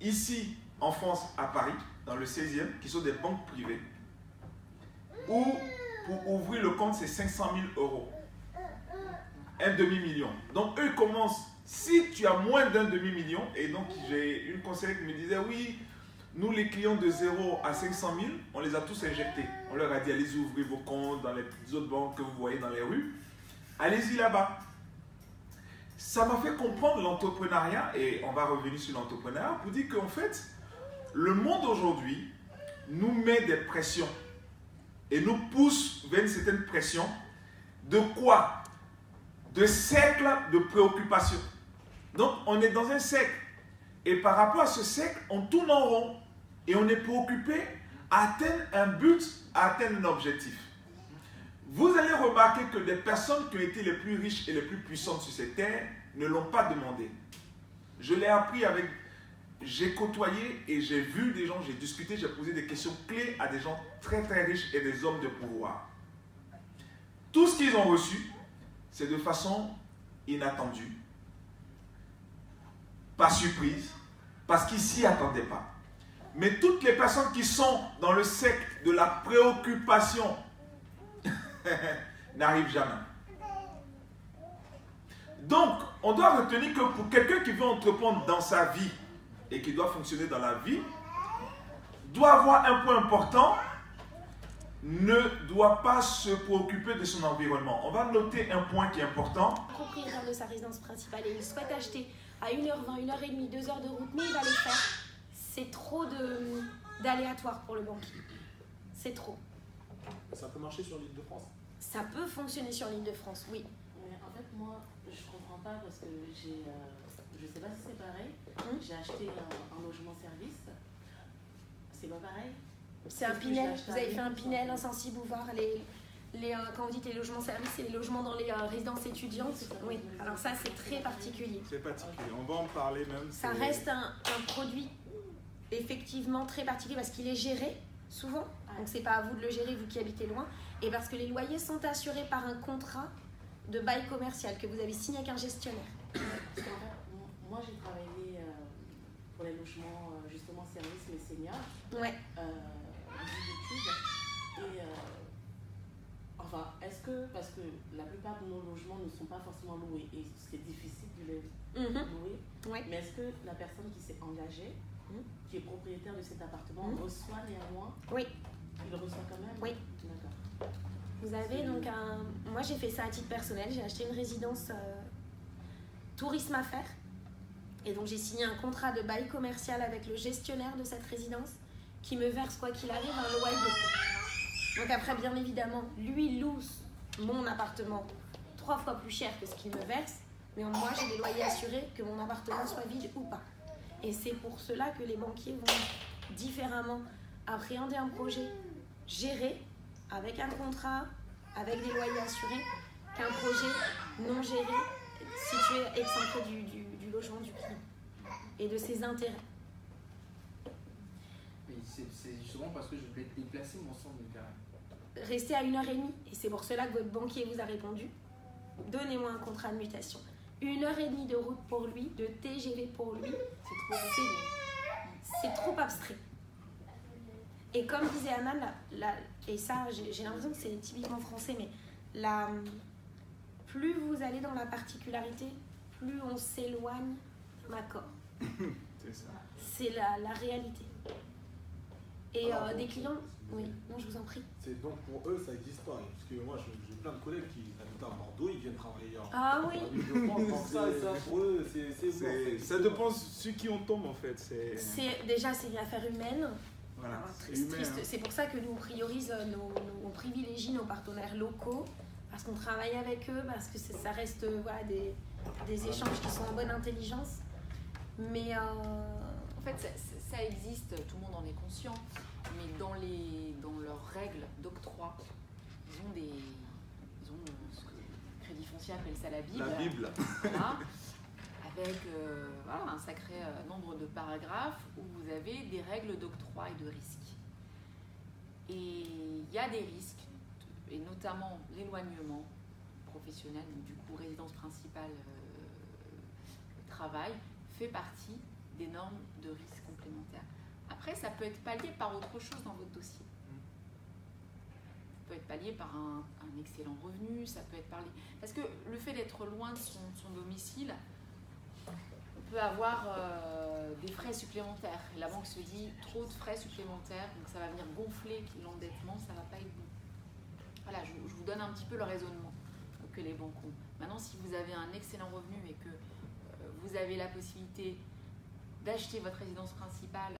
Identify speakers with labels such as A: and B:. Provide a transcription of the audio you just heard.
A: ici en France, à Paris, dans le 16e, qui sont des banques privées, où pour ouvrir le compte, c'est 500 000 €. Un demi-million. Donc eux commencent, si tu as moins d'un demi-million, et donc j'ai une conseillère qui me disait, oui, nous les clients de 0 à 500 000, on les a tous injectés. On leur a dit, allez-y ouvrir vos comptes dans les autres banques que vous voyez dans les rues. Allez-y là-bas. Ça m'a fait comprendre l'entrepreneuriat, et on va revenir sur l'entrepreneuriat, pour dire qu'en fait, le monde aujourd'hui nous met des pressions et nous pousse vers une certaine pression. De quoi? De cercle de préoccupation. Donc, on est dans un cercle. Et par rapport à ce cercle, on tourne en rond. Et on est préoccupé à atteindre un but, à atteindre un objectif. Vous allez remarquer que les personnes qui ont été les plus riches et les plus puissantes sur cette terre ne l'ont pas demandé. Je l'ai appris avec... J'ai côtoyé et j'ai vu des gens, j'ai discuté, j'ai posé des questions clés à des gens très très riches et des hommes de pouvoir. Tout ce qu'ils ont reçu, c'est de façon inattendue, pas surprise, parce qu'ils ne s'y attendaient pas. Mais toutes les personnes qui sont dans le cercle de la préoccupation n'arrivent jamais. Donc, on doit retenir que pour quelqu'un qui veut entreprendre dans sa vie et qui doit fonctionner dans la vie, doit avoir un point important, ne doit pas se préoccuper de son environnement. On va noter un point qui est important.
B: Propriétaire de sa résidence principale et il souhaite acheter à 1h20, 1h30, 2 heures de route, mais il va les faire. C'est trop d'aléatoire pour le banquier. C'est trop.
C: Ça peut marcher sur l'île de France?
B: Ça peut fonctionner sur l'île de France, oui.
D: Mais en fait, moi, je comprends pas parce que j'ai, je sais pas si c'est pareil. J'ai acheté un logement service. C'est pas pareil?
B: C'est un Pinel. Vous avez fait un Pinel, un Sensi Bouvard. Quand vous dites les logements services, c'est les logements dans les résidences étudiantes. Oui, alors ça, c'est très particulier.
A: C'est particulier. On va en parler même.
B: Ça reste un produit effectivement très particulier parce qu'il est géré souvent. Donc, c'est pas à vous de le gérer, vous qui habitez loin. Et parce que les loyers sont assurés par un contrat de bail commercial que vous avez signé avec un gestionnaire.
D: Parce qu'en fait, moi, j'ai travaillé pour les logements, justement, services, les seniors.
B: Ouais.
D: Et enfin, est-ce que, parce que la plupart de nos logements ne sont pas forcément loués et c'est difficile de les louer,
B: ouais.
D: Mais est-ce que la personne qui s'est engagée, qui est propriétaire de cet appartement, reçoit néanmoins?
B: Oui.
D: Il reçoit quand même?
B: Oui.
D: D'accord.
B: Vous avez donc un... Moi, j'ai fait ça à titre personnel. J'ai acheté une résidence tourisme affaires. Et donc, j'ai signé un contrat de bail commercial avec le gestionnaire de cette résidence qui me verse, quoi qu'il arrive, un loyer. Donc après, bien évidemment, lui loue mon appartement 3 fois plus cher que ce qu'il me verse. Mais moi, j'ai des loyers assurés que mon appartement soit vide ou pas. Et c'est pour cela que les banquiers vont différemment appréhender un projet géré avec un contrat, avec des loyers assurés, qu'un projet non géré, situé excentré du logement du client et de ses intérêts.
E: C'est justement parce que je voulais déplacer mon centre d'intérêt.
B: Restez à 1h30 et c'est pour cela que votre banquier vous a répondu. Donnez-moi un contrat de mutation. 1h30 de route pour lui, de TGV pour lui, c'est trop abstrait. Et comme disait Anna, et ça j'ai l'impression que c'est typiquement français, mais plus vous allez dans la particularité, plus on s'éloigne d'un accord.
A: C'est ça.
B: C'est la réalité. Et des clients... Oui, non, je vous en prie.
C: C'est donc pour eux, ça n'existe pas. Parce que moi, j'ai plein de collègues qui habitent à Bordeaux, ils viennent travailler en...
B: Ah oui.
C: Ça, pour eux, c'est
A: ça dépend sur qui on tombe en fait.
B: Déjà, c'est une affaire humaine.
A: Voilà,
B: c'est triste. C'est pour ça que nous on privilégie nos partenaires locaux, parce qu'on travaille avec eux, parce que ça reste voilà, des échanges qui sont en bonne intelligence. Mais
F: en fait, ça existe, tout le monde en est conscient, mais dans leurs règles d'octroi, ils ont ce que le Crédit Foncier appelle ça la Bible.
A: La Bible.
F: Voilà, avec un sacré nombre de paragraphes où vous avez des règles d'octroi et de risques. Et il y a des risques, et notamment l'éloignement professionnel, donc du coup résidence principale, travail, fait partie des normes de risque complémentaires. Après, ça peut être pallié par autre chose dans votre dossier. Ça peut être pallié par un excellent revenu, ça peut être pallié... Parce que le fait d'être loin de son domicile, on peut avoir des frais supplémentaires. Et la banque se dit, trop de frais supplémentaires, donc ça va venir gonfler l'endettement, ça ne va pas être bon. Voilà, je vous donne un petit peu le raisonnement que les banques ont. Maintenant, si vous avez un excellent revenu et que vous avez la possibilité d'acheter votre résidence principale